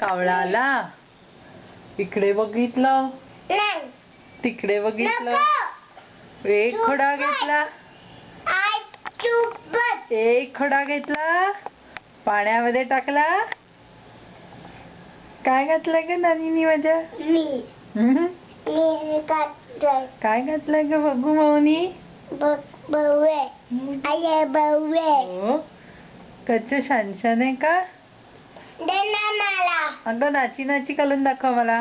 कावळा आला. इकडे बघितलं, तिकडे बघितलं, एक खडा घेतला, एक खडा घेतला, पाण्यामध्ये टाकला. काय घातलं ग नानीनी माझ्या? काय घातलं ग बघू माऊनी? कच्च छान छान आहे का? अगं नाची नाची घालून दाखव मला.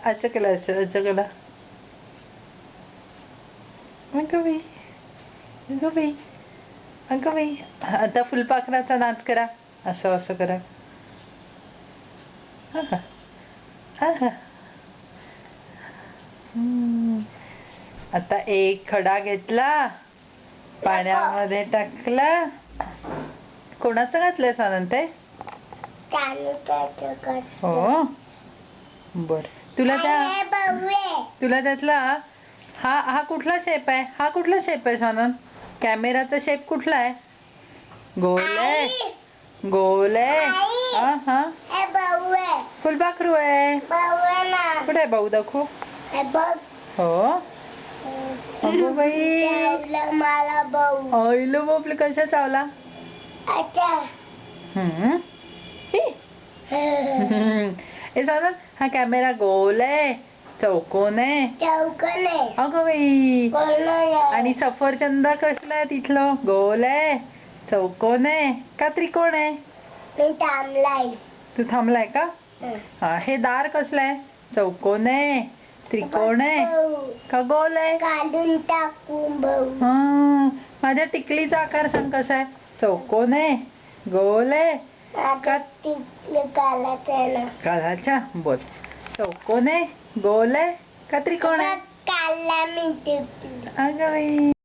असं केलं, असं केलं. अगं बाई, अगं बाई, अगं बाई. आता फुलपाखराचा नाच करा. असं असं करा. आता एक खडा घेतला, पाण्यामध्ये टाकला. कोणाचं घातलंय सानंद ते? हो बर. तुला त्यातला हा कुठला शेप आहे? हा कुठला शेप आहे सानंद? कॅमेराचा शेप कुठला आहे? गोल आहे, गोल आहे. हा फुलपाखरू आहे. कुठे भाऊ दाखवू? हो अगं बाई, आईला बापले कशा चावला? हे सानंद, हा कॅमेरा गोल आहे, चौकोन आहे? अगं बाई, आणि सफरचंद कसलं आहे तिथलं? गोल आहे, चौकोन आहे का त्रिकोण आहे? तू थांबलाय का? हा, हे दार कसलं आहे? चौकोन आहे, त्रिकोण आहे का गोल आहे? माझ्या टिकलीचा आकार सांग कसा आहे? चौकोन आहे, गोल आहे का कालाचा? बोल. चौकोन आहे, गोल आहे का त्रिकोण आहे? अगं बाई.